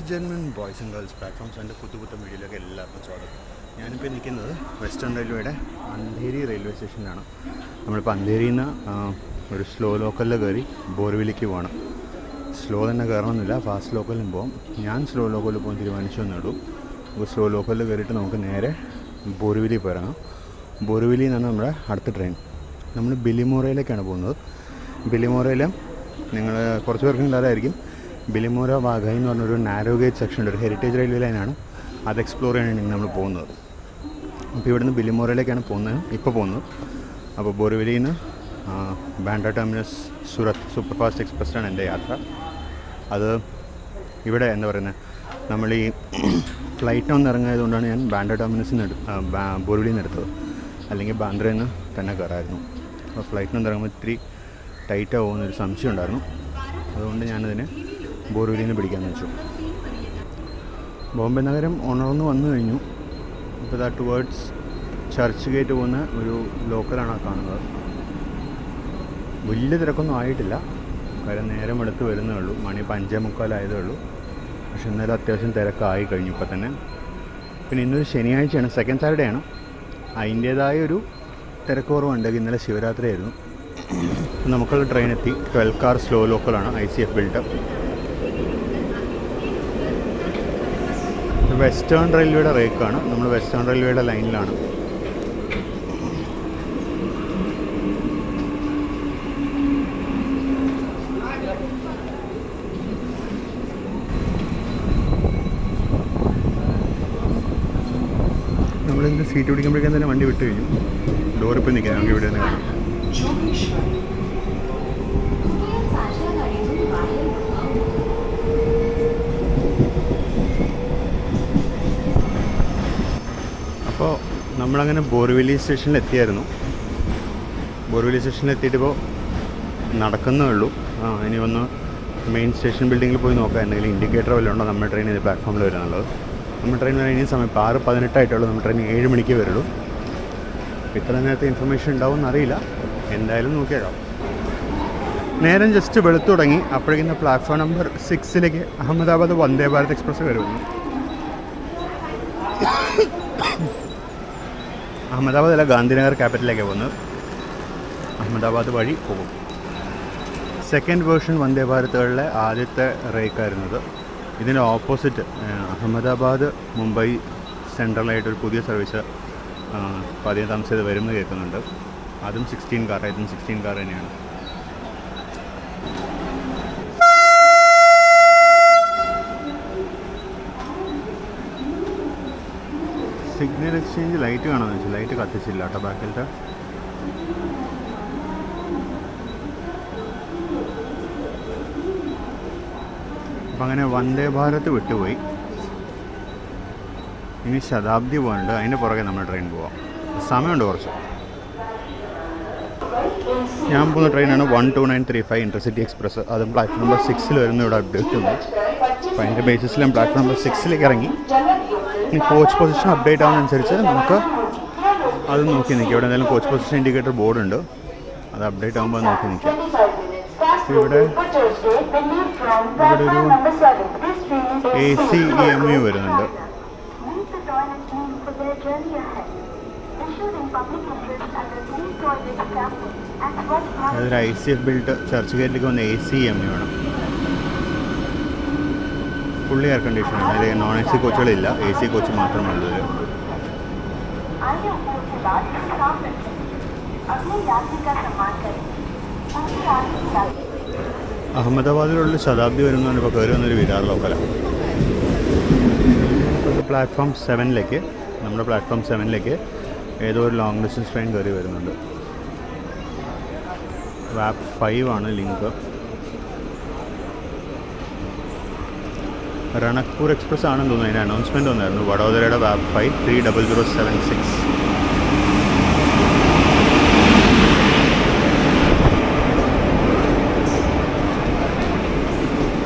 And gentlemen boys and girls platforms എൻ്റെ പുത്തുപുത്തൻ വീഡിയോയിലൊക്കെ എല്ലാവർക്കും സ്വാഗതം. ഞാനിപ്പോൾ നിൽക്കുന്നത് വെസ്റ്റേൺ റെയിൽവേയുടെ അന്ധേരി റെയിൽവേ സ്റ്റേഷനിലാണ്. നമ്മളിപ്പോൾ അന്ധേരിയിൽ നിന്ന് ഒരു സ്ലോ ലോക്കലിൽ കയറി ബോറിവിലേക്ക് പോകണം. സ്ലോ തന്നെ കയറണമെന്നില്ല, ഫാസ്റ്റ് ലോക്കലിലും പോകാം. ഞാൻ സ്ലോ ലോക്കലിൽ പോകാൻ തീരുമാനിച്ചു എന്നേ അപ്പോൾ സ്ലോ ലോക്കലിൽ കയറിയിട്ട് നമുക്ക് നേരെ ബോറിവിലി പോയിറങ്ങാം. ബോറിവിലിയിൽ നിന്നാണ് നമ്മുടെ അടുത്ത ട്രെയിൻ. നമ്മൾ ബിലിമോറയിലേക്കാണ് പോകുന്നത്. ബിലിമോറയിൽ നിങ്ങൾ കുറച്ച് പേർക്കും ഇല്ലാതായിരിക്കും. ബിലിമോറ വാഗായി എന്ന് പറഞ്ഞൊരു നാരോ ഗേജ് സെക്ഷൻ ഉണ്ട്, ഒരു ഹെറിറ്റേജ് റെയിൽവേ ലൈനാണ്. അത് എക്സ്പ്ലോർ ചെയ്യാനാണ് നമ്മൾ പോകുന്നത്. അപ്പോൾ ഇവിടുന്ന് ബിലിമോറയിലേക്കാണ് പോകുന്നത്. അപ്പോൾ ബോറിവിലിയിൽ നിന്ന് ബാൻഡ്ര ടെർമിനസ് സൂറത്ത് സൂപ്പർ ഫാസ്റ്റ് എക്സ്പ്രസ്സിലാണ് എൻ്റെ യാത്ര. അത് ഇവിടെ എന്താ പറയുന്നത്, നമ്മൾ ഈ ഫ്ലൈറ്റ് ഒന്ന് ഇറങ്ങിയതുകൊണ്ടാണ് ഞാൻ ബാൻഡ്ര ടെർമിനസിൽ നിന്ന് ബോറിവിലിയിൽ നിന്ന് എടുത്തത്. അല്ലെങ്കിൽ ബാൻഡ്രയിൽ നിന്ന് തന്നെ കയറായിരുന്നു. അപ്പോൾ ഫ്ലൈറ്റിൽ നിന്ന് ഇറങ്ങുമ്പോൾ ഇത്തിരി ടൈറ്റ് ആകുമെന്നൊരു സംശയം ഉണ്ടായിരുന്നു. അതുകൊണ്ട് ഞാനതിന് ബോറിവിലിയിൽ നിന്ന് പിടിക്കാമെന്ന് വെച്ചു. ബോംബെ നഗരം ഉണർന്ന് വന്നു കഴിഞ്ഞു. ഇപ്പോൾ ഇതാ ടുവേർഡ്സ് ചർച്ച് ഗേറ്റ് പോകുന്ന ഒരു ലോക്കലാണ് കാണുന്നത്. വലിയ തിരക്കൊന്നും ആയിട്ടില്ല, കാര്യം നേരം എടുത്ത് വരുന്നേ ഉള്ളൂ. മണി 5:45 ആയതേ ഉള്ളൂ. പക്ഷെ എന്നാലും അത്യാവശ്യം തിരക്കായി കഴിഞ്ഞു ഇപ്പോൾ തന്നെ. പിന്നെ ഇന്നൊരു ശനിയാഴ്ചയാണ്, സെക്കൻഡ് സാറ്റർഡേ ആണ്. അതിൻ്റേതായ ഒരു തിരക്ക് കുറവുണ്ട്. ഇന്നലെ ശിവരാത്രി ആയിരുന്നു. നമുക്കുള്ള ട്രെയിൻ എത്തി. 12 കാർ സ്ലോ ലോക്കലാണ്, ICF ബിൽട്ട്. വെസ്റ്റേൺ റെയിൽവേയുടെ റേക്കാണ്. നമ്മൾ വെസ്റ്റേൺ റെയിൽവേയുടെ ലൈനിലാണ്. നമ്മളിതിൻ്റെ സീറ്റ് പിടിക്കുമ്പോഴേക്കും തന്നെ വണ്ടി വിട്ട് കഴിഞ്ഞു. ഡോറിപ്പോൾ നിൽക്കാം, നമുക്ക് ഇവിടെ നിന്ന് കാണാം. അപ്പോൾ നമ്മളങ്ങനെ ബോറിവിലി സ്റ്റേഷനിൽ എത്തിയായിരുന്നു. ബോറിവിലി സ്റ്റേഷനിൽ എത്തിയിട്ടിപ്പോൾ നടക്കുന്നേ ഉള്ളൂ. ഇനി ഒന്ന് മെയിൻ സ്റ്റേഷൻ ബിൽഡിങ്ങിൽ പോയി നോക്കാം, എന്തെങ്കിലും ഇൻഡിക്കേറ്റർ വല്ലതും ഉണ്ടോ നമ്മുടെ ട്രെയിൻ ഇത് പ്ലാറ്റ്ഫോമിൽ വരുന്നുള്ളത്. നമ്മുടെ ട്രെയിൻ വരാൻ ഇനി സമയം ഇപ്പോൾ 6:18 ആയിട്ടുള്ളൂ. നമ്മുടെ ട്രെയിൻ 7 മണിക്ക് വരുള്ളൂ. ഇത്ര നേരത്തെ ഇൻഫർമേഷൻ ഉണ്ടാവും എന്നറിയില്ല, എന്തായാലും നോക്കിയേക്കാം. നേരം ജസ്റ്റ് വെളുത്തു തുടങ്ങി. അപ്പോഴേക്കും platform number 6 Ahmedabad Vande Bharat express വരുന്നു. അഹമ്മദാബാദ് അല്ല, ഗാന്ധിനഗർ ക്യാപിറ്റലിലേക്കാണ് പോകുന്നത്. അഹമ്മദാബാദ് വഴി പോകും. സെക്കൻഡ് വേർഷൻ വന്ദേ ഭാരതുകളിലെ ആദ്യത്തെ റേക്കായിരുന്നത്. ഇതിൻ്റെ ഓപ്പോസിറ്റ് അഹമ്മദാബാദ് മുംബൈ സെൻട്രലായിട്ടൊരു പുതിയ സർവീസ് പതിയെ താമസിച്ചത് വരുമെന്ന് കേൾക്കുന്നുണ്ട്. അതും 16 കാർ, ഇതും 16 കാർ തന്നെയാണ്. സിഗ്നൽ എക്സ്ചേഞ്ച് ലൈറ്റ് കാണാമെന്ന് വെച്ചാൽ ലൈറ്റ് കത്തിച്ചില്ല കേട്ടോ ബാക്കിലത്തെ. അപ്പം അങ്ങനെ വന്ദേ ഭാരത് വിട്ടുപോയി. ഇനി ശതാബ്ദി പോകാനുണ്ട്, അതിൻ്റെ പുറകെ നമ്മുടെ ട്രെയിൻ പോവാം. സമയമുണ്ട് കുറച്ച്. ഞാൻ പോകുന്ന ട്രെയിനാണ് 12935 ഇൻ്റർസിറ്റി എക്സ്പ്രസ്. അതും പ്ലാറ്റ്ഫോം നമ്പർ 6 വരുന്ന ഇവിടെ അപ്ഡേറ്റ് ഉണ്ട്. അപ്പോൾ അതിൻ്റെ ബേസിസിൽ ഞാൻ പ്ലാറ്റ്ഫോം നമ്പർ 6 ഇറങ്ങി. ഇനി കോച്ച് പൊസിഷൻ അപ്ഡേറ്റ് ആവുന്നതനുസരിച്ച് നമുക്ക് അത് നോക്കി നിൽക്കാം. ഇവിടെ എന്തായാലും കോച്ച് പൊസിഷൻ ഇൻഡിക്കേറ്റർ ബോർഡ് ഉണ്ട്, അത് അപ്ഡേറ്റ് ആകുമ്പോൾ നോക്കി നിൽക്കാം. ഇവിടെ ഒരു ACEMU വരുന്നുണ്ട്. അതൊരു ICF ബിൽട്ട് ചർച്ച് ഗേറ്റിലേക്ക് വന്ന ACEMU ആണ്. ഫുള്ളി എയർ കണ്ടീഷനാണ്. അതിൽ നോൺ AC കോച്ചുകളില്ല, AC കോച്ച് മാത്രമാണ് ഇതിൽ. അഹമ്മദാബാദിലുള്ള ശതാബ്ദി വരുന്നതാണ് ഇപ്പോൾ കയറി വന്നൊരു വിരാർ ലോക്കലാണ്. പ്ലാറ്റ്ഫോം 7 നമ്മുടെ പ്ലാറ്റ്ഫോം 7 ഏതോ ഒരു ലോങ് ഡിസ്റ്റൻസ് ട്രെയിൻ കയറി വരുന്നുണ്ട്. WAP 5 ആണ് ലിങ്ക്. രണക്പൂർ എക്സ്പ്രസ് ആണെന്ന് തോന്നുന്നു. അതിൻ്റെ അനൗൺസ്മെൻറ്റ് വന്നായിരുന്നു. വഡോദരയുടെ WAP 5 30076.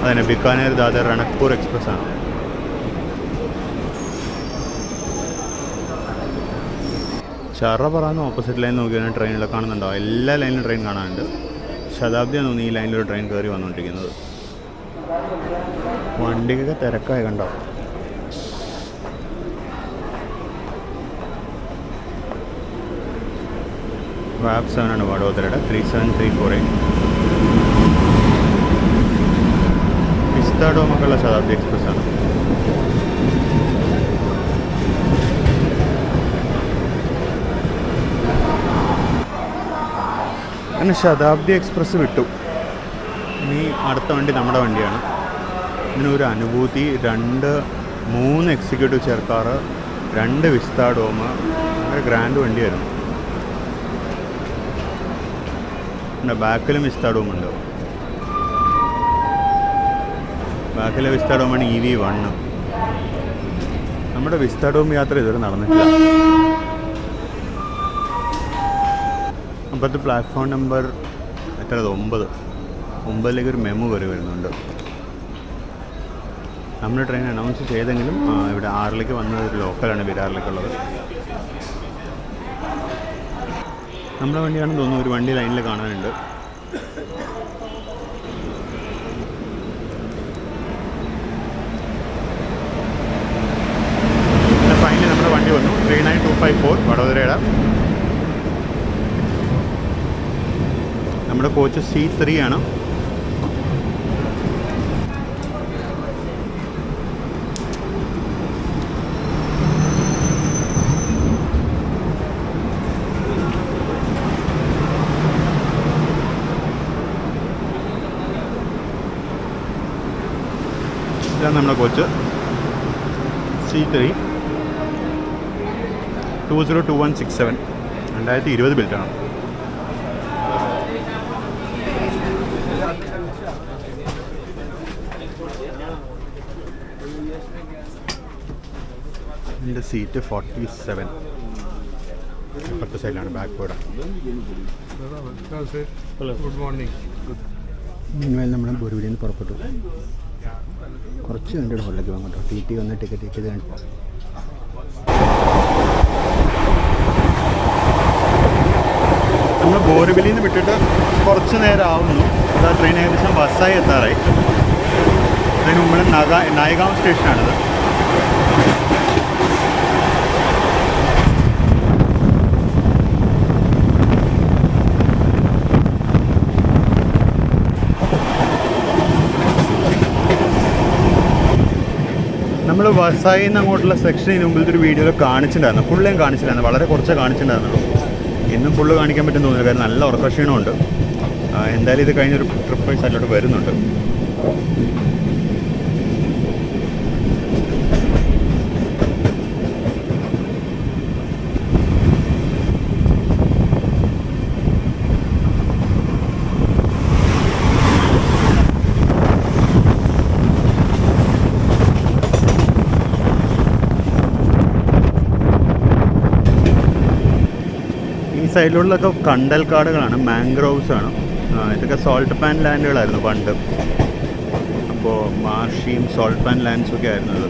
അതിന് ബിക്കാനേർ ദാദർ രണക്പൂർ എക്സ്പ്രസ് ആണ്. ചറപറാന്ന് ഓപ്പോസിറ്റ് ലൈൻ നോക്കിയാൽ ട്രെയിനിലൊക്കെ കാണുന്നുണ്ടാവും. എല്ലാ ലൈനിലും ട്രെയിൻ കാണാനുണ്ട്. ശതാബ്ദിയാണ് തോന്നുന്നു ഈ ലൈനിലൊരു ട്രെയിൻ കയറി വന്നുകൊണ്ടിരിക്കുന്നത്. വണ്ടിക്കൊക്കെ തിരക്കായി കണ്ടോ. വാപ്പ് 7 ആണ് വഡോദരയുടെ 37348. വിസ്താഡോമൊക്കെയുള്ള ശതാബ്ദി എക്സ്പ്രസ് ആണ്. അങ്ങനെ ശതാബ്ദി എക്സ്പ്രസ് വിട്ടു. ഇനി അടുത്ത വണ്ടി നമ്മുടെ വണ്ടിയാണ്. ഇതിനൊരു അനുഭൂതി, 3 എക്സിക്യൂട്ടീവ് ചെയർ, 2 വിസ്താഡോമ്, വളരെ ഗ്രാൻഡ് വണ്ടിയായിരുന്നു. പിന്നെ ബാക്കിലും വിസ്താഡോമുണ്ട്. ബാക്കിലെ വിസ്താഡോമാണ് EV1. നമ്മുടെ വിസ്താഡോം യാത്ര ഇതുവരെ നടന്നിട്ടില്ല. അപ്പോഴത്തെ പ്ലാറ്റ്ഫോം നമ്പർ എത്ര, 9 ഒരു മെമു വരുന്നുണ്ട്. നമ്മുടെ ട്രെയിൻ അനൗൺസ് ചെയ്തെങ്കിലും ഇവിടെ 6 വന്ന ഒരു ലോക്കലാണ് വിരാറിലേക്കുള്ളത്. നമ്മുടെ വണ്ടിയാണെന്ന് തോന്നുന്നു. ഒരു വണ്ടി ലൈനിൽ കാണാനുണ്ട്. ഫൈനലി നമ്മുടെ വണ്ടി വന്നു. 39254 വഡോദരയുടെ. നമ്മുടെ കോച്ച് C3 ആണ്. ഇതാണ് നമ്മുടെ കോച്ച് C3 202167 2020 ബിൽറ്റാണ്. എൻ്റെ സീറ്റ് 47. അപ്പുറത്തെ സൈഡിലാണ്, ബാക്ക് ബോർഡാണ്. Good morning. ഇനിമേൽ നമ്മൾ ബോരുവിൽ നിന്ന് പുറപ്പെട്ടു. കുറച്ച് വണ്ടിയുടെ ഹോളിലേക്ക് പോകാം കേട്ടോ. TT വന്ന് ടിക്കറ്റ് ചെയ്ത് കണ്ടു. നമ്മൾ ബോരുവിലിൽ നിന്ന് വിട്ടിട്ട് കുറച്ച് നേരം ആവുന്നു. അതാ ട്രെയിൻ ഏകദേശം ബസ്സായി എത്താറായി. അതിന് മുമ്പ് നായഗാവ് സ്റ്റേഷനാണിത്. നമ്മൾ വസായിൽ നിന്ന് അങ്ങോട്ടുള്ള സെക്ഷന് മുമ്പിലത്തെ ഒരു വീഡിയോയിൽ കാണിച്ചിട്ടുണ്ടായിരുന്നു. ഫുള്ളും കാണിച്ചിട്ടുണ്ടായിരുന്നു, വളരെ കുറച്ച് കാണിച്ചിട്ടുണ്ടായിരുന്നുള്ളൂ. ഇന്നും ഫുള്ള് കാണിക്കാൻ പറ്റും തോന്നുന്നു. കാര്യം നല്ല ഉറക്കക്ഷീണമുണ്ട്. എന്തായാലും ഇത് കഴിഞ്ഞൊരു ട്രിപ്പ് സൈഡിലോട്ട് വരുന്നുണ്ട്. സൈഡിലുള്ളതൊക്കെ കണ്ടൽക്കാടുകളാണ്, മാംഗ്രോവ്സ് ആണ്. ഇതൊക്കെ സോൾട്ട് പാൻ ലാൻഡുകളായിരുന്നു പണ്ട്. അപ്പോൾ മാർഷിയും സോൾട്ട് പാൻ ലാൻഡ്സും ഒക്കെ ആയിരുന്നു ഇത്.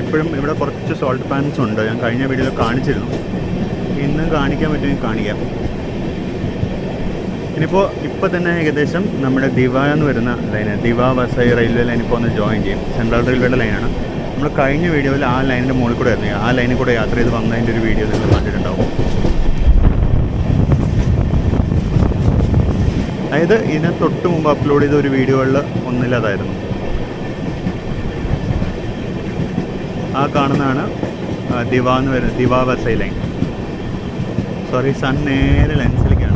ഇപ്പോഴും ഇവിടെ കുറച്ച് സോൾട്ട് പാൻസ് ഉണ്ട്. ഞാൻ കഴിഞ്ഞ വീഡിയോയിൽ കാണിച്ചിരുന്നു. ഇന്ന് കാണിക്കാൻ പറ്റുമെങ്കിൽ കാണിക്കാം. ഇപ്പോൾ തന്നെ ഏകദേശം നമ്മുടെ ദിവ എന്ന് വരുന്ന ലൈന്, ദിവ വസൈ റെയിൽവേ ലൈൻ ഇപ്പോൾ ഒന്ന് ജോയിൻ ചെയ്യും. സെൻട്രൽ റെയിൽവേയുടെ ലൈനാണ്. നമ്മൾ കഴിഞ്ഞ വീഡിയോയിൽ ആ ലൈനിൻ്റെ മുകളിൽ കൂടെ ആയിരുന്നു. ആ ലൈനിൽ കൂടെ യാത്ര ചെയ്ത് വന്നതിൻ്റെ ഒരു വീഡിയോ നിങ്ങൾ കണ്ടിട്ടുണ്ടാവും. അതായത് ഇതിന് തൊട്ട് മുമ്പ് അപ്ലോഡ് ചെയ്ത ഒരു വീഡിയോകളിൽ ഒന്നിലതായിരുന്നു. ആ കാണുന്നതാണ് ദിവ എന്ന് വരുന്നത്, ദിവ വസൈ ലൈൻ. സോറി, സൺ നേരെ ലെൻസിലേക്കാണ്.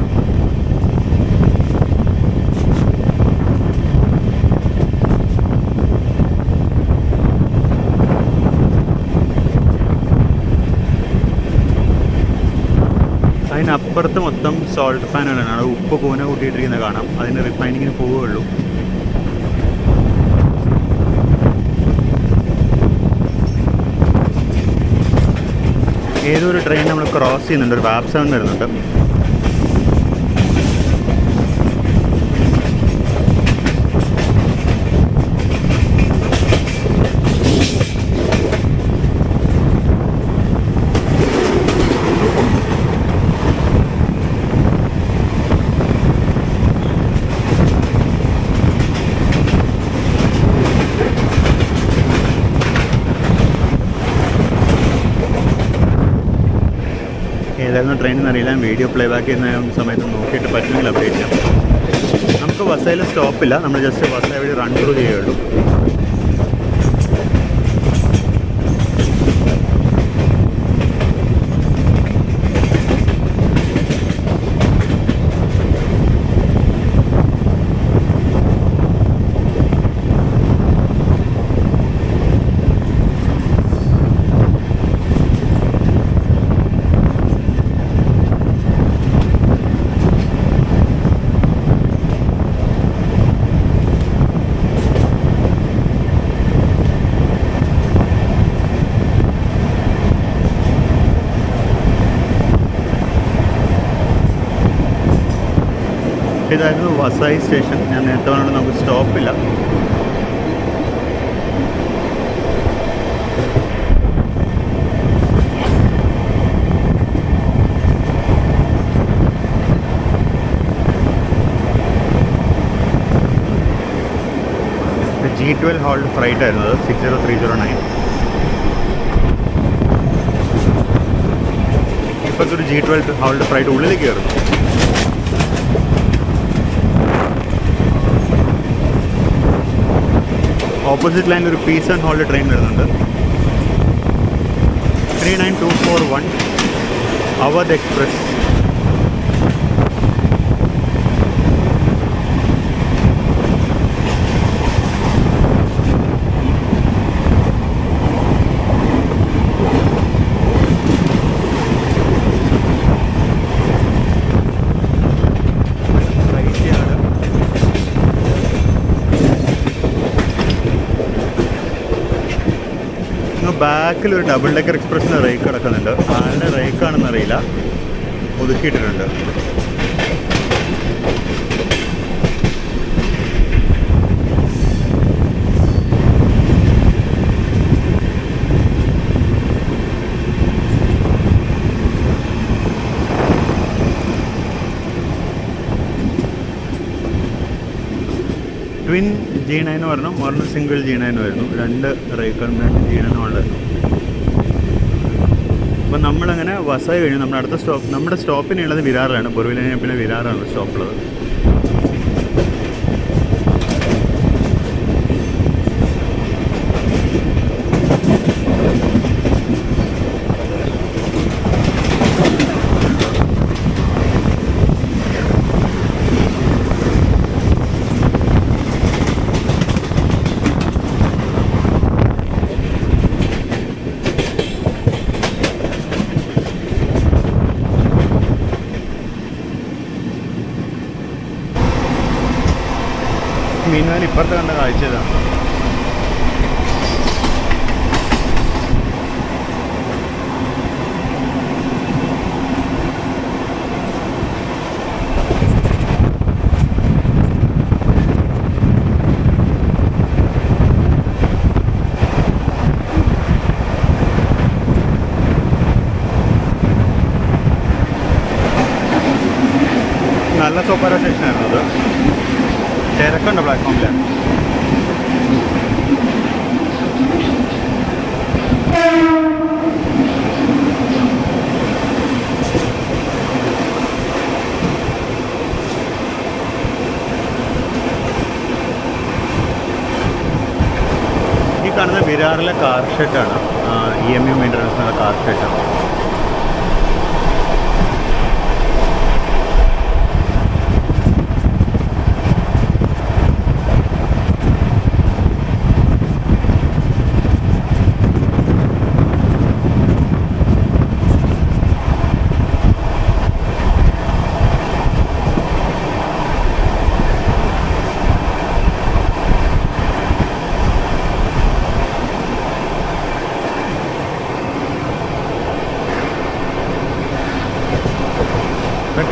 അതിനപ്പുറത്ത് മൊത്തം സോൾട്ട് പാനുകളാണ്. അവിടെ ഉപ്പ് കൂന കൂട്ടിയിട്ടിരിക്കുന്നത് കാണാം. അതിന് റിഫൈനിങ്ങിന് പോവുകയുള്ളൂ. ഏതൊരു ട്രെയിൻ നമ്മൾ ക്രോസ് ചെയ്യുന്നുണ്ട്. ഒരു വാപ്പ് 7 വരുന്നുണ്ട്. വരുന്ന ട്രെയിൻ എന്നറിയില്ല. വീഡിയോ പ്ലേ ബാക്ക് ചെയ്യുന്ന സമയത്ത് നോക്കിയിട്ട് പറ്റുമെങ്കിൽ അപ്ഡേറ്റ് ചെയ്യാം. നമുക്ക് വസയിൽ സ്റ്റോപ്പില്ല, നമ്മൾ ജസ്റ്റ് വസ വഴി റൺ ത്രൂ ചെയ്യുള്ളൂ. ഇതായിരുന്നു വസായി സ്റ്റേഷൻ. ഞാൻ നേരത്തെ പറഞ്ഞിട്ട് നമുക്ക് സ്റ്റോപ്പില്ല. G12 ഹോൾഡ് ഫ്ലൈറ്റ് ആയിരുന്നത് 60309. ഇപ്പോഴത്തെ ഒരു G12 ഹോൾഡ് ഫ്ലൈറ്റ് ഉള്ളിലേക്ക് കയറും. ഓപ്പോസിറ്റ് ലൈനിൽ ഒരു പീസ് ആൻഡ് ഹോൾഡ് ട്രെയിൻ വരുന്നുണ്ട്. 39241 അവധ് എക്സ്പ്രസ്. ബാക്കിൽ ഒരു ഡബിൾ ഡെക്കർ എക്സ്പ്രസ്സിന് റേക്ക് കിടക്കുന്നുണ്ട്. ആരുടെ റേക്കാണെന്ന് അറിയില്ല, ഒതുക്കിയിട്ടിട്ടുണ്ട്. ട്വിൻ G9 വരണം, ഒരെണ്ണം സിംഗിൾ G9 വരുന്നു. 2 റേക്കും 2 G9 ഉണ്ടായിരുന്നു. അപ്പം നമ്മളങ്ങനെ വസായി കഴിഞ്ഞു. നമ്മുടെ അടുത്ത സ്റ്റോപ്പ്, നമ്മുടെ സ്റ്റോപ്പിനുള്ളത് വിരാറാണ്. ബൊറുവിലെ പിന്നെ വിരാറാണ് സ്റ്റോപ്പുള്ളത്. മീൻവാൻ ഇപ്പുറത്ത് കണ്ട കാഴ്ച ഇതാണ്. നല്ല സൂപ്പർ സ്റ്റേഷനായിരുന്നു അത്. തിരക്കുണ്ട് പ്ലാറ്റ്ഫോമിൽ. ഈ കാണുന്ന വിരാറിലെ കാർ ഷെഡാണ്. EMU മെയിൻ്റനൻസിനുള്ള കാർ ഷെഡാണ്.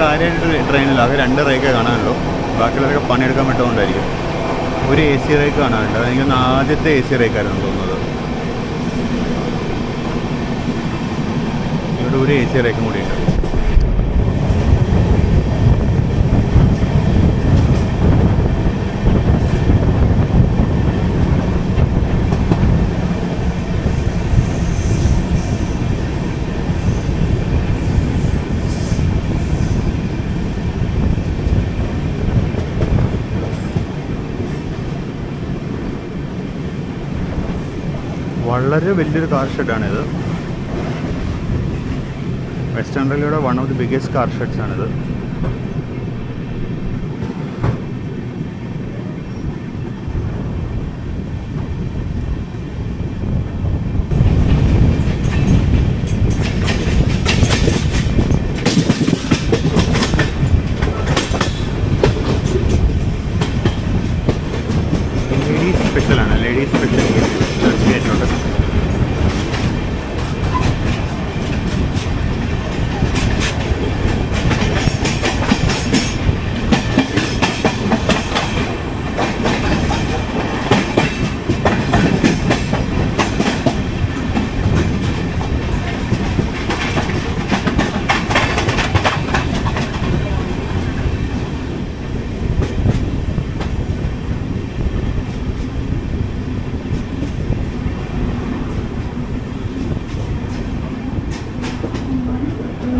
കാര്യമായിട്ട് ട്രെയിനിൽ ആകെ 2 റേക്കേ കാണാനുള്ളൂ. ബാക്കിയുള്ളവരൊക്കെ പണിയെടുക്കാൻ പറ്റുകൊണ്ടായിരിക്കും. ഒരു AC റേക്ക് കാണാനുണ്ട്. അതെനിക്കൊന്ന് ആദ്യത്തെ AC റേക്കായിരുന്നു തോന്നുന്നത്. ഇവിടെ ഒരു AC റേക്കും കൂടിയുണ്ട്. വളരെ വലിയൊരു കാർ ഷെഡാണിത്. വെസ്റ്റേൺ റെയിൽവേയുടെ one of the biggest car sheds ആണിത്. ലേഡീസ് സ്പെഷ്യലാണ്, ലേഡീസ് സ്പെഷ്യൽ ചർച്ച് ഗേറ്റുണ്ട്.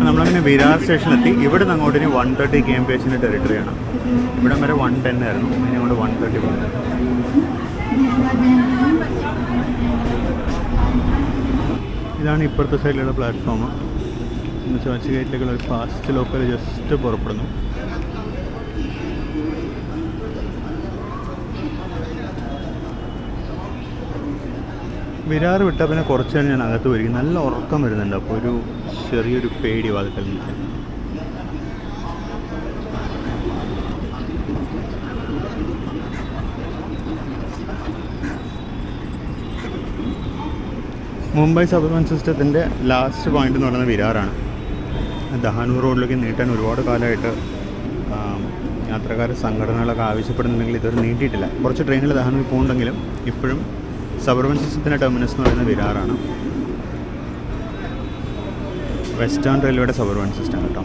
നമ്മളങ്ങനെ വിരാർ സ്റ്റേഷനിലെത്തി. ഇവിടെ നിന്ന് അങ്ങോട്ട് ഇനി 130 kmph ടെറിട്ടറിയാണ്. ഇവിടെ വരെ 110 ആയിരുന്നു, ഇനി അങ്ങോട്ട് 130 പോകുന്നത്. ഇതാണ് ഇപ്പുറത്തെ സൈഡിലുള്ള പ്ലാറ്റ്ഫോം. ഇന്ന് ചർച്ച് ഗേറ്റിലേക്കുള്ള ഒരു ഫാസ്റ്റ് ലോക്കൽ ജസ്റ്റ് പുറപ്പെടുന്നു. വിരാർ വിട്ടാൽ പിന്നെ കുറച്ച് നേരം ഞാൻ അകത്ത് വരികയും നല്ല ഉറക്കം വരുന്നുണ്ട്. അപ്പോൾ ഒരു ചെറിയൊരു പേടി വാതിക്കൽ നിൽക്കാൻ. മുംബൈ സബർബൻ സിസ്റ്റത്തിൻ്റെ ലാസ്റ്റ് പോയിന്റ് എന്ന് പറയുന്നത് വിരാറാണ്. ദഹാനൂർ റോഡിലേക്ക് നീട്ടാൻ ഒരുപാട് കാലമായിട്ട് യാത്രക്കാർ സംഘടനകളൊക്കെ ആവശ്യപ്പെടുന്നുണ്ടെങ്കിൽ ഇതുവരെ നീട്ടിയിട്ടില്ല. കുറച്ച് ട്രെയിനിൽ ദഹാനൂർ പോകുന്നുണ്ടെങ്കിലും ഇപ്പോഴും സബർബൻ സിസ്റ്റത്തിൻ്റെ ടെർമിനസ് എന്ന് പറയുന്നത് വിരാറാണ്. വെസ്റ്റേൺ റെയിൽവേയുടെ സബർബൻ സിസ്റ്റം കേട്ടോ.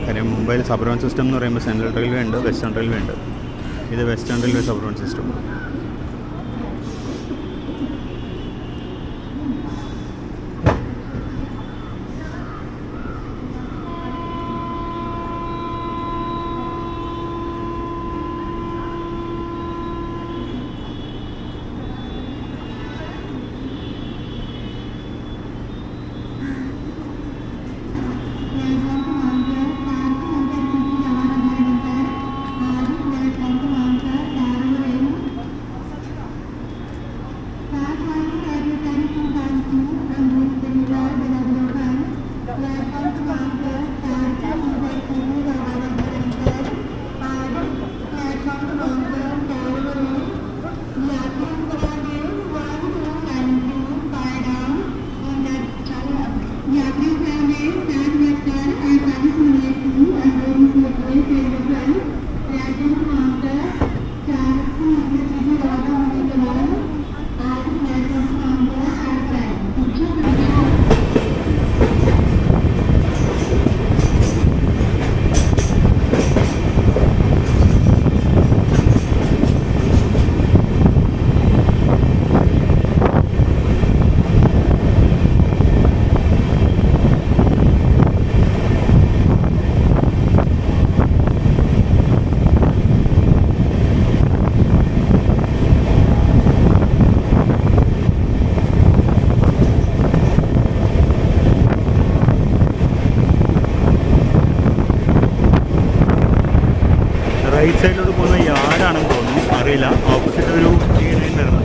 കാര്യം മുംബൈയിൽ സബർബൻ സിസ്റ്റം എന്ന് പറയുമ്പോൾ സെൻട്രൽ റെയിൽവേ ഉണ്ട്, വെസ്റ്റേൺ റെയിൽവേ ഉണ്ട്. ഇത് western railway suburban system. Right സൈഡിലോട്ട് പോകുന്ന യാർഡാണെന്ന് തോന്നുന്നു, അറിയില്ല. ഓപ്പോസിറ്റ് ഒരു ഉണ്ടായിരുന്നു.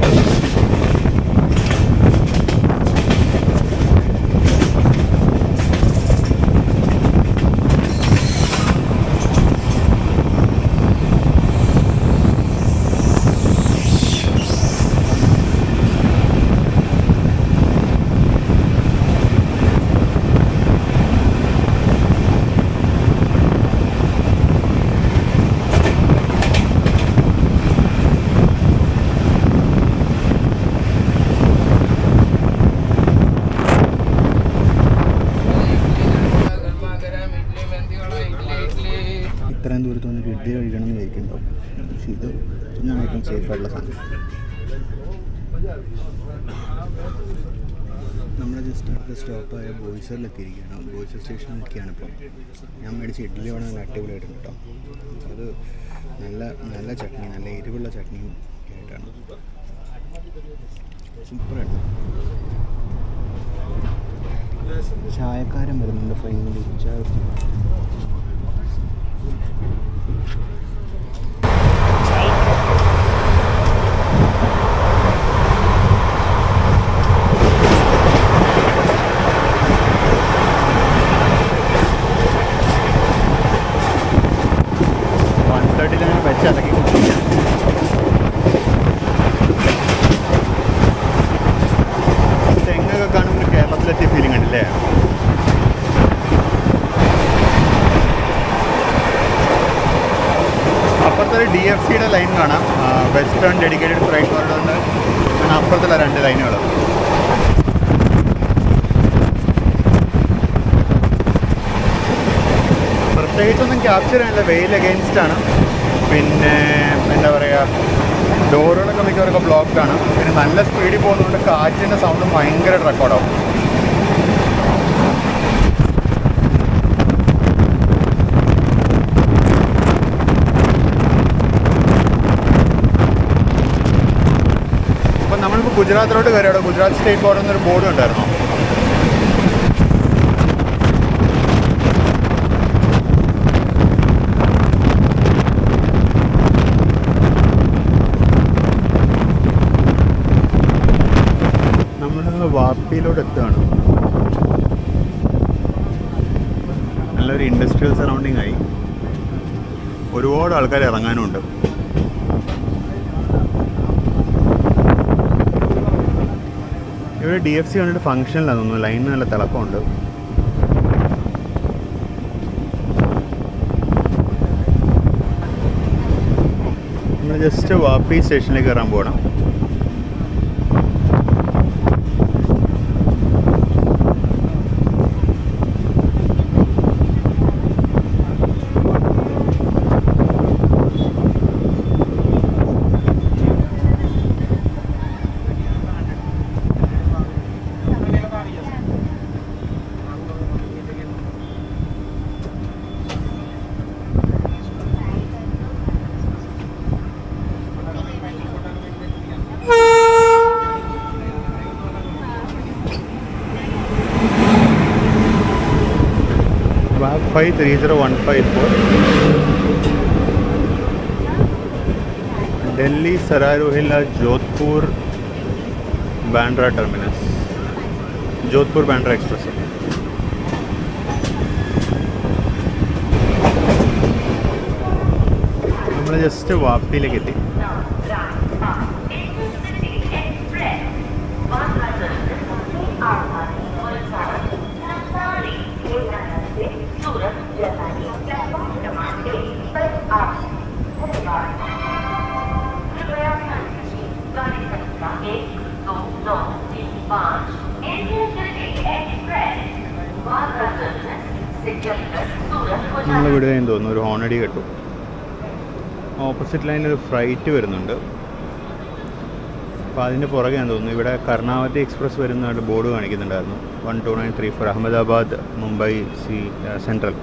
ഇത്രയും ദൂരത്ത് വന്നിട്ട് ഇഡ്ഡലി കഴിക്കണം എന്ന് വിചാരിക്കുന്നുണ്ടാവും. പക്ഷേ ഇത് ഞാൻ ഏറ്റവും സേഫായിട്ടുള്ള സാധനം. നമ്മൾ ജസ്റ്റ് അടുത്ത സ്റ്റോപ്പായ ബോയ്സറിലെത്തിയിരിക്കുകയാണ്. ബോയ്സർ സ്റ്റേഷനിൽ നിൽക്കുകയാണ് ഇപ്പോൾ. ഞാൻ മേടിച്ച ഇഡ്ഡലി വേണം, നല്ല അടിപൊളിയായിട്ടുണ്ട് കേട്ടോ. അത് നല്ല ചട്നി, നല്ല എരിവുള്ള ചട്നിയും ഒക്കെ ആയിട്ടാണ്. സൂപ്പറായിട്ട് ചായക്കാരൻ വരുന്നുണ്ട് ഫൈനലി. ചായ 130 വെച്ച് അതൊക്കെ കുടിക്കാം. തെങ്ങൊക്കെ കാണുമ്പോൾ കേരളത്തിലെത്തിയ ഫീലിംഗ് ഉണ്ടല്ലേ? അപ്പുറത്തൊരു DFCയുടെ ലൈൻ കാണാം, വെസ്റ്റേൺ ഡെഡിക്കേറ്റഡ് ഫ്രൈറ്റ് കോറിഡോറിൻ്റെ അപ്പുറത്തുള്ള 2 ലൈനുകൾ. പ്രത്യേകിച്ചൊന്നും ക്യാപ്ചർ ചെയ്യാനില്ല, വെയിൽ അഗെയിൻസ്റ്റാണ്. പിന്നെ എന്താ പറയുക, ഡോറുകളൊക്കെ മിക്കവരൊക്കെ ബ്ലോക്കാണ്. പിന്നെ നല്ല സ്പീഡിൽ പോകുന്നതുകൊണ്ട് കാറ്റിൻ്റെ സൗണ്ടും ഭയങ്കര റെക്കോർഡാവും. അപ്പം നമ്മളിപ്പോൾ ഗുജറാത്തിലോട്ട് കയറി. അവിടെ ഗുജറാത്ത് സ്റ്റേറ്റ് ബോർഡർ എന്നൊരു ബോർഡ് ഉണ്ടായിരുന്നു. വാപ്പിയിലോട്ട് എത്തുകയാണ്. നല്ലൊരു ഇൻഡസ്ട്രിയൽ സറൗണ്ടിങ് ആയി. ഒരുപാട് ആൾക്കാർ ഇറങ്ങാനുമുണ്ട്. ഇവിടെ DFC വന്നിട്ട് ഫംഗ്ഷനിലാണ് തോന്നുന്നു. ലൈൻ നല്ല തിളക്കമുണ്ട്. നമ്മൾ ജസ്റ്റ് വാപ്പി സ്റ്റേഷനിലേക്ക് കയറാൻ പോകണം. WAP 530154 Delhi Sarai Rohilla Jodhpur Bandra Terminus, Jodhpur Bandra Express. നമ്മൾ ജസ്റ്റ് വാപ്പിയിലേക്ക് എത്തി. നമ്മൾ വിടുകയെന്ന് തോന്നുന്നു. ഒരു ഹോണടി കേട്ടു. ഓപ്പോസിറ്റ് ലൈനിൽ ഒരു ഫ്ലൈറ്റ് വരുന്നുണ്ട്. അപ്പോൾ അതിൻ്റെ പുറകെയാന്ന് തോന്നുന്നു. ഇവിടെ കർണാവതി എക്സ്പ്രസ് വരുന്നതായിട്ട് ബോർഡ് കാണിക്കുന്നുണ്ടായിരുന്നു. 12934 അഹമ്മദാബാദ് മുംബൈ സെൻട്രൽ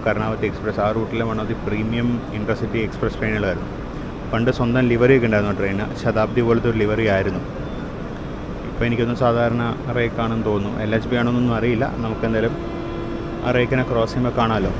കർണാവതി എക്സ്പ്രസ്. ആ റൂട്ടിലെ one of the premium intercity express ട്രെയിനുകളായിരുന്നു. പണ്ട് സ്വന്തം ലിവറി ഒക്കെ ഉണ്ടായിരുന്നു ട്രെയിന്. ശതാബ്ദി പോലത്തെ ഒരു ലിവറി ആയിരുന്നു. ഇപ്പോൾ എനിക്കൊന്നും സാധാരണ റേക്കാണെന്ന് തോന്നുന്നു. LHB ആണെന്നൊന്നും അറിയില്ല. നമുക്കെന്തായാലും ആ റേക്കിനെ ക്രോസ് ചെയ്യുമ്പോൾ കാണാമല്ലോ.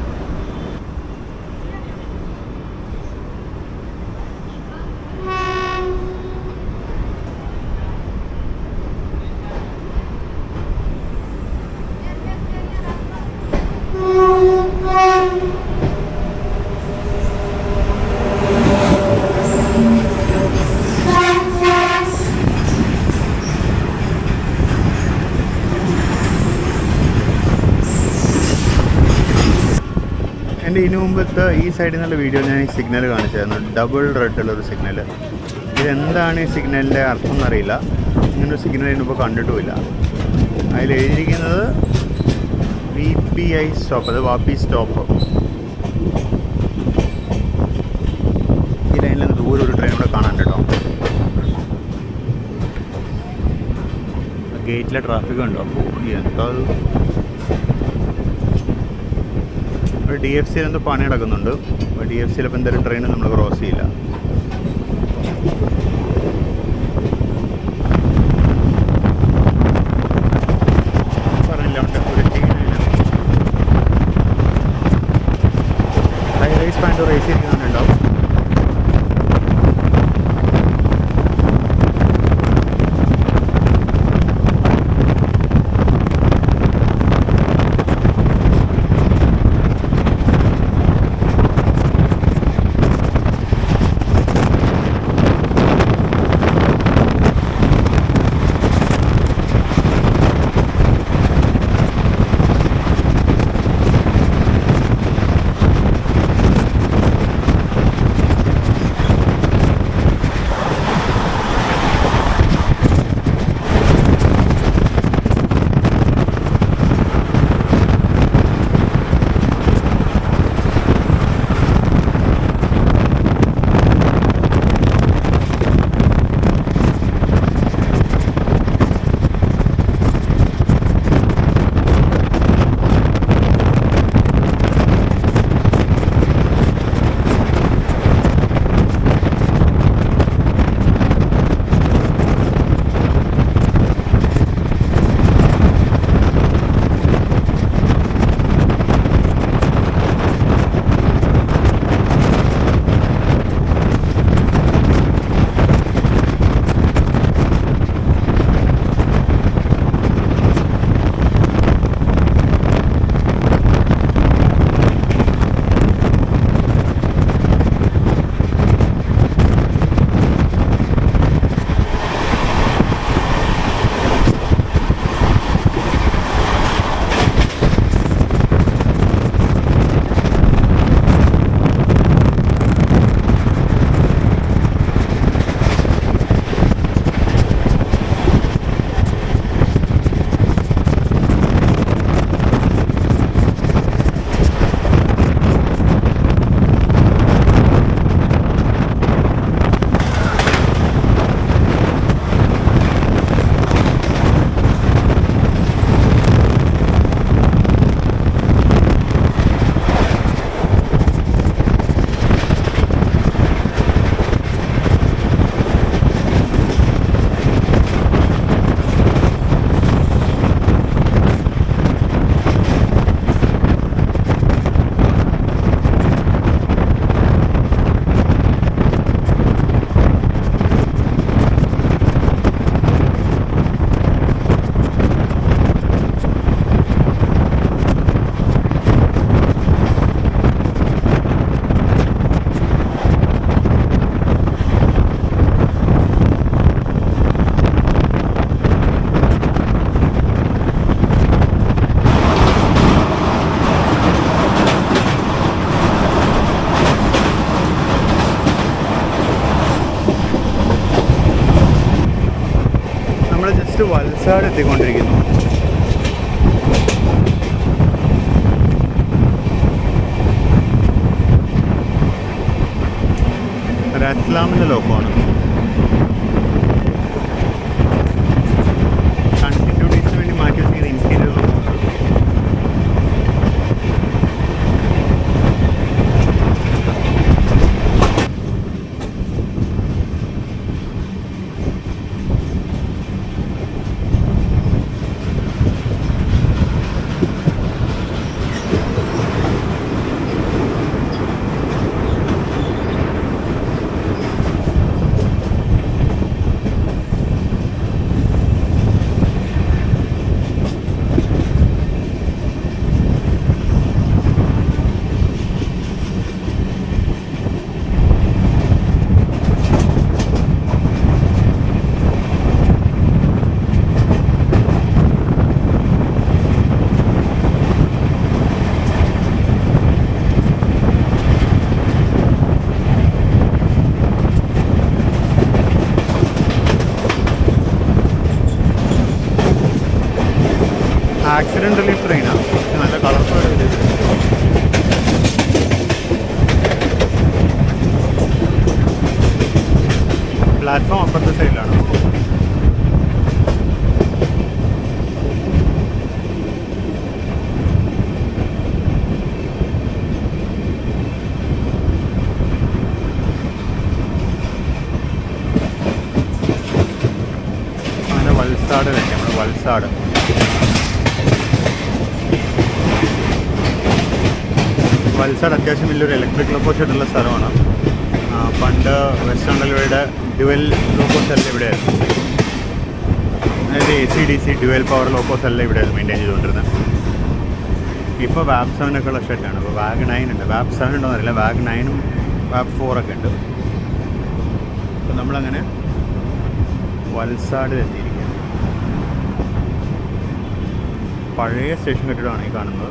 എൻ്റെ ഇതിനു മുമ്പത്തെ ഈ സൈഡിൽ നിന്നുള്ള വീഡിയോ ഞാൻ ഈ സിഗ്നൽ കാണിച്ചായിരുന്നു. ഡബിൾ റെഡുള്ളൊരു സിഗ്നൽ. ഇതെന്താണ് ഈ സിഗ്നലിൻ്റെ അർത്ഥം എന്നറിയില്ല. ഇങ്ങനൊരു സിഗ്നൽ ഇതിനുമ്പോൾ കണ്ടിട്ടുമില്ല. അതിൽ എഴുതിയിരിക്കുന്നത് VPI സ്റ്റോപ്പ്, അത് വാപ്പി സ്റ്റോപ്പ്. ഈ ലൈനിൽ നിന്ന് ദൂരെ ഒരു ട്രെയിൻ കൂടെ കാണാൻ കേട്ടോ. ഗേറ്റിലെ ട്രാഫിക് ഉണ്ടോ? എന്താ അത്? DFCയിൽ എന്തോ പണി നടക്കുന്നുണ്ട്. DFCയിലിപ്പോൾ എന്തായാലും ട്രെയിൻ നമ്മൾ ക്രോസ് ചെയ്യില്ല. നെക്സ്റ്റ് വൽസാഡ് എത്തിക്കൊണ്ടിരിക്കുന്നു. രത്ലാമിൻ്റെ ലോക്കമാണ്. കണ്ടിന്യൂറ്റീസിന് വേണ്ടി മാറ്റി വെച്ചിരിക്കുന്ന ഇൻറ്റീരിയർ ലോക്കോസ്. ആക്സിഡൻ്റ് റിലീഫ് ട്രെയിനാണ്. നല്ല കളർഫുൾ ആയിട്ട്. പ്ലാറ്റ്ഫോം അപ്പുറത്തെ സൈഡിലാണ്. അങ്ങനെ വൽസാഡ് കഴിഞ്ഞു. നമ്മൾ വൽസാഡ് അത്യാവശ്യം വലിയൊരു ഇലക്ട്രിക് ലോക്കോസ് ആയിട്ടുള്ള സ്ഥലമാണ്. പണ്ട് വെസ്റ്റേൺ റെയിൽവേയുടെ ഡ്യുവൽ ലോക്കോസ് എല്ലാം ഇവിടെയായിരുന്നു. അതായത് AC/DC ഡ്യുവൽ പവർ ലോക്കോസ് എല്ലാം ഇവിടെയായിരുന്നു മെയിൻറ്റെയിൻ ചെയ്തുകൊണ്ടിരുന്നത്. ഇപ്പോൾ വാബ് 7 ഒക്കെ ഉള്ള ഷെഡാണ്. ഇപ്പോൾ വാഗ് 9 ഉണ്ട്. വാബ് 7 ഉണ്ടോ എന്നറിയില്ല. വാഗ് 9ഉം വാബ് 4 ഒക്കെ ഉണ്ട്. അപ്പോൾ നമ്മളങ്ങനെ വൽസാഡിൽ എത്തിയിരിക്കുകയാണ്. പഴയ സ്റ്റേഷൻ കെട്ടിടമാണ് ഈ കാണുന്നത്.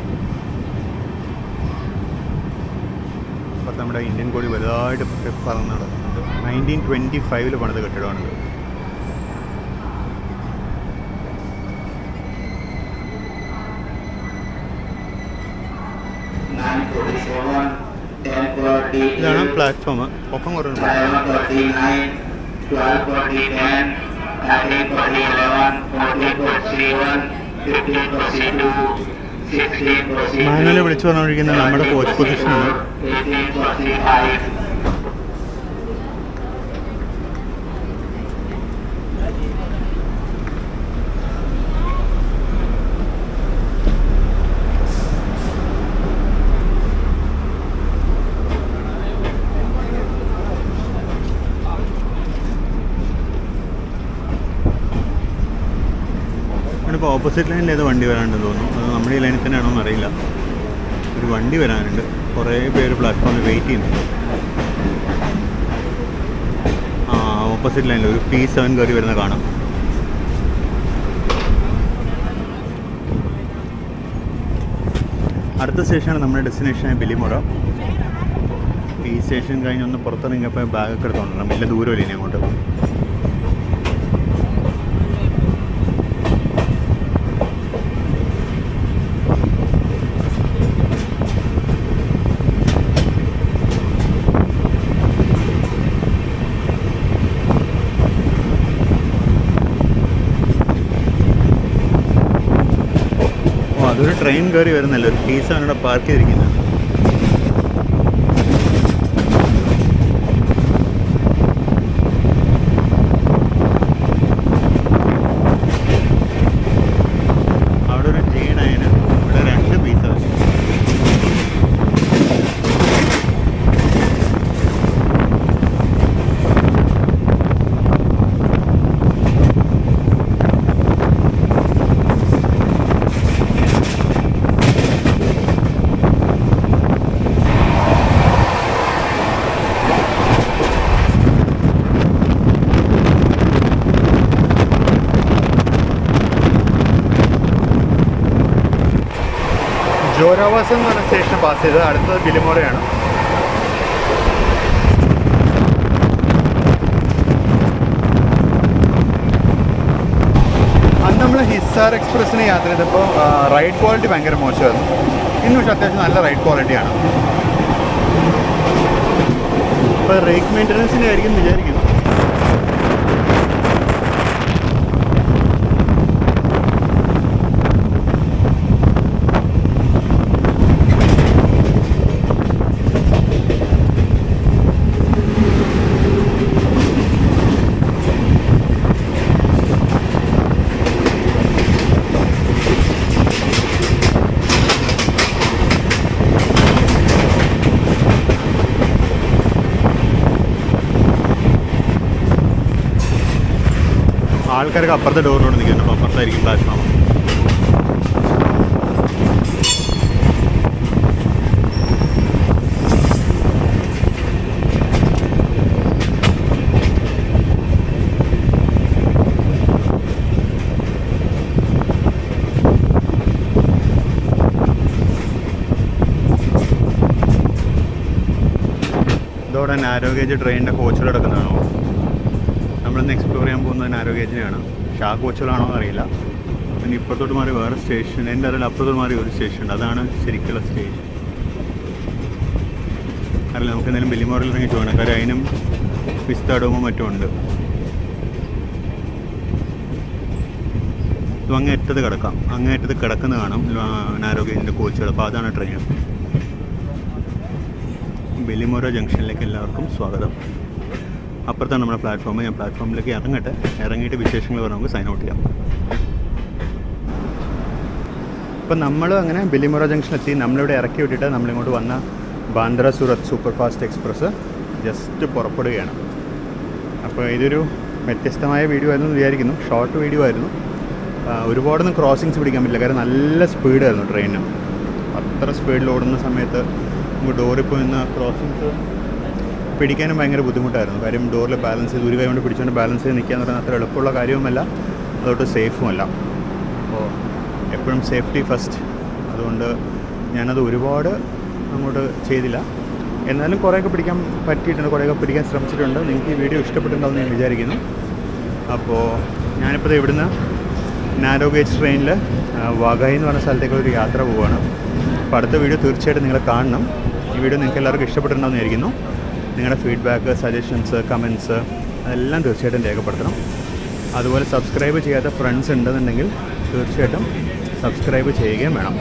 അപ്പോൾ നമ്മുടെ ഇന്ത്യൻ കോഴി വലുതായിട്ട് പറന്ന് നടക്കുന്നുണ്ട്. 1925 പണിത കെട്ടിടമാണിത്. ഇതാണ് പ്ലാറ്റ്ഫോം. ഒപ്പം കുറേ മാനുവൽ വിളിച്ചു പറഞ്ഞുകൊണ്ടിരിക്കുന്നത് നമ്മുടെ കോച്ച് പൊസിഷനാണ്. ഇപ്പോൾ ഓപ്പോസിറ്റ് ലൈനിൽ ഏത് വണ്ടി വരാനുണ്ടെന്ന് തോന്നുന്നു. അത് നമ്മുടെ ഈ ലൈനിൽ തന്നെയാണോ എന്നറിയില്ല. ഒരു വണ്ടി വരാനുണ്ട്. കുറേ പേര് പ്ലാറ്റ്ഫോമിൽ വെയിറ്റ് ചെയ്യുന്നുണ്ട്. ഓപ്പോസിറ്റ് ലൈനിൽ ഒരു P7 കയറി വരുന്ന കാണാം. അടുത്ത സ്റ്റേഷനാണ് നമ്മുടെ ഡെസ്റ്റിനേഷനായ ബിലിമോറ. ഈ സ്റ്റേഷൻ കഴിഞ്ഞ് ഒന്ന് പുറത്തിറങ്ങിയപ്പോൾ ബാഗൊക്കെ എടുത്തോണ്ടിരുന്നു. വലിയ ദൂരമില്ല ഇനി അങ്ങോട്ട്. അതൊരു ട്രെയിൻ കയറി വരുന്നല്ലോ. ഒരു P7 ഇവിടെ പാർക്ക് ചെയ്തിരിക്കുന്നത്. അവിടെ ഒരു G9, ഇവിടെ 2 P7. ജോരാവാസം എന്ന് പറഞ്ഞ സ്റ്റേഷൻ പാസ് ചെയ്ത് അടുത്തത് ബിലിമോറയാണ്. SR എക്സ്പ്രസ്സിന് യാത്ര ചെയ്തപ്പോൾ റൈഡ് ക്വാളിറ്റി ഭയങ്കര മോശമായിരുന്നു. ഇന്ന് പക്ഷേ അത്യാവശ്യം നല്ല റൈഡ് ക്വാളിറ്റിയാണ്. ഇപ്പോൾ റേക്ക് മെയിൻ്റനൻസിൻ്റെ ആയിരിക്കും വിചാരിക്കുന്നു. ആൾക്കാരൊക്കെ അപ്പുറത്തെ ഡോറിനോട് നിൽക്കുന്നു. അപ്പോൾ അപ്പുറത്തായിരിക്കും പ്ലാറ്റ്ഫോം. ഇതോടെ നാരോ ഗേജ് ട്രെയിനിൻ്റെ കോച്ചുകൾ കിടക്കുന്നതാണോ? നമ്മളിന്ന് എക്സ്പ്ലോർ ചെയ്യാൻ പോകുന്നത് നാരോ ഗേജിനെയാണ്. പക്ഷേ ആ കോച്ചുകളാണോ എന്നറിയില്ല. പിന്നെ ഇപ്പുറത്തോട്ട് മാറി വേറെ സ്റ്റേഷൻ, എൻ്റെ അറിയില്ല, അപ്പുറത്തോട്ട് മാറി ഒരു സ്റ്റേഷൻ ഉണ്ട്. അതാണ് ശരിക്കുള്ള സ്റ്റേഷൻ. അറിയില്ല, നമുക്ക് എന്തെങ്കിലും ബെല്ലിമോറിൽ ഇറങ്ങി പോകണം. കാര്യം അതിനും വിസ്താഡോമും മറ്റും ഉണ്ട്. ഇത് അങ്ങേറ്റത്ത് കിടക്കാം. അങ്ങേറ്റത്ത് കിടക്കുന്ന കാണാം നാരോ ഗേജിൻ്റെ കോച്ചുകൾ. അപ്പോൾ അതാണ് ട്രെയിൻ. ബെല്ലിമോറ ജംഗ്ഷനിലേക്ക് എല്ലാവർക്കും സ്വാഗതം. അപ്പുറത്താണ് നമ്മുടെ പ്ലാറ്റ്ഫോം. ഞാൻ പ്ലാറ്റ്ഫോമിലേക്ക് ഇറങ്ങിയിട്ട് വിശേഷങ്ങൾ പറഞ്ഞ് നമുക്ക് സൈൻ ഔട്ട് ചെയ്യാം. അപ്പം നമ്മൾ അങ്ങനെ ബെല്ലിമോറ ജംഗ്ഷനിലെത്തി. നമ്മളിവിടെ ഇറക്കി വിട്ടിട്ട് നമ്മളിങ്ങോട്ട് വന്ന ബാന്ദ്ര സൂറത്ത് സൂപ്പർ ഫാസ്റ്റ് എക്സ്പ്രസ് ജസ്റ്റ് പുറപ്പെടുകയാണ്. അപ്പോൾ ഇതൊരു വ്യത്യസ്തമായ വീഡിയോ ആയിരുന്നു വിചാരിക്കുന്നു. ഷോർട്ട് വീഡിയോ ആയിരുന്നു. ഒരുപാടൊന്നും ക്രോസിങ്സ് പിടിക്കാൻ പറ്റില്ല. കാരണം നല്ല സ്പീഡായിരുന്നു ട്രെയിനിന്. അത്ര സ്പീഡിൽ ഓടുന്ന സമയത്ത് നമുക്ക് ഡോറിൽ പോയി നിന്ന് ക്രോസിങ്സ് പിടിക്കാനും ഭയങ്കര ബുദ്ധിമുട്ടായിരുന്നു. കാര്യം ഡോറിൽ ബാലൻസ് ചെയ്ത് ഒരു കൈ കൊണ്ട് പിടിച്ചുകൊണ്ട് ബാലൻസ് ചെയ്ത് നിൽക്കുക എന്ന് പറയുന്നത് അത്ര എളുപ്പമുള്ള കാര്യവുമല്ല, അതോട്ട് സേഫുമല്ല. അപ്പോൾ എപ്പോഴും സേഫ്റ്റി ഫസ്റ്റ്. അതുകൊണ്ട് ഞാനത് ഒരുപാട് അങ്ങോട്ട് ചെയ്തില്ല. എന്നാലും കുറേയൊക്കെ പിടിക്കാൻ പറ്റിയിട്ടുണ്ട്, കുറേയൊക്കെ പിടിക്കാൻ ശ്രമിച്ചിട്ടുണ്ട്. നിങ്ങൾക്ക് ഈ വീഡിയോ ഇഷ്ടപ്പെട്ടിട്ടുണ്ടാവും ഞാൻ വിചാരിക്കുന്നു. അപ്പോൾ ഞാനിപ്പോൾ ഇവിടുന്ന് നാരോ ഗേജ് ട്രെയിനിൽ വാഗായി എന്ന് പറഞ്ഞ സ്ഥലത്തേക്കൊരു യാത്ര പോവുകയാണ്. അപ്പോൾ അടുത്ത വീഡിയോ തീർച്ചയായിട്ടും നിങ്ങൾ കാണണം. ഈ വീഡിയോ നിങ്ങൾക്ക് എല്ലാവർക്കും ഇഷ്ടപ്പെട്ടിട്ടുണ്ടാവും എന്ന് വിചാരിക്കുന്നു. നിങ്ങളുടെ ഫീഡ്ബാക്ക്, സജഷൻസ്, കമൻസ് അതെല്ലാം തീർച്ചയായിട്ടും രേഖപ്പെടുത്തണം. അതുപോലെ സബ്സ്ക്രൈബ് ചെയ്യാത്ത ഫ്രണ്ട്സ് ഉണ്ടെന്നുണ്ടെങ്കിൽ തീർച്ചയായിട്ടും സബ്സ്ക്രൈബ് ചെയ്യുകയും വേണം.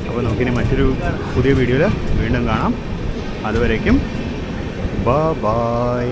അപ്പോൾ നമുക്കിനി മറ്റൊരു പുതിയ വീഡിയോയിൽ വീണ്ടും കാണാം. അതുവരേക്കും ബൈ.